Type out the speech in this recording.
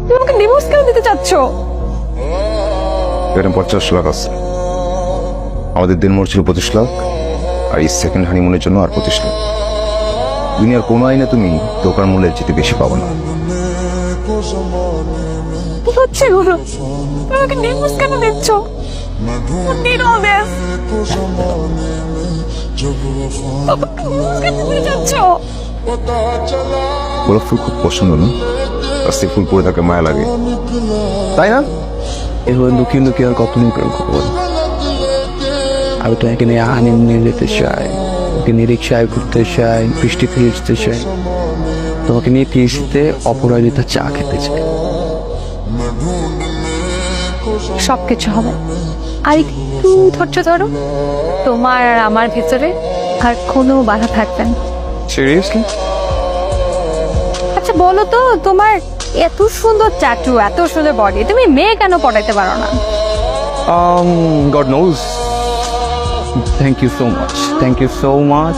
তুমি আমাকে ডিভোর্স কেন দিতে চাচ্ছ? এখানে 50 লাখ আছে, আমাদের দিনমোর ছিল 25 লাখ, আর এই সেকেন্ড হানিমুনের জন্য আর 25 লাখ। দুনিয়ার কোনো আইনে তুমি দোকান মূল্যের যেতে বেশি পাবো না। কি হচ্ছে এগুলো? তুমি আমাকে ডিভোর্স কেন দিচ্ছ? Who did all this? আমাকে divorce কেন দিতে চাচ্ছ? গোলাপ ফুল খুব পছন্দ না? রাস্তে ফুল পরে থাকে মায়া লাগে, তাই না? এভাবে লুকিয়ে লুকিয়ে আর কতদিন করে ঘুরবো? আমি তো এখানে হানিমুনে যেতে চাই, ওকে নিয়ে রিক্সায় ঘুরতে চাই, বৃষ্টি ফিরতে চাই, তোমাকে নিয়ে পিএসিতে অপরাজিতা চা খেতে চাই। সবকিছু হবে, আর একটু ধৈর্য ধরো। তোমার আর আমার ভেতরে আর কোনো বাধা থাকবে না। সিরিয়াসলি? আচ্ছা বলো তো, তোমার এত সুন্দর ট্যাটু, এত সুন্দর বডি, তুমি মেয়ে কেন পটাইতে পারো না? God knows. Thank you so much, thank you so much.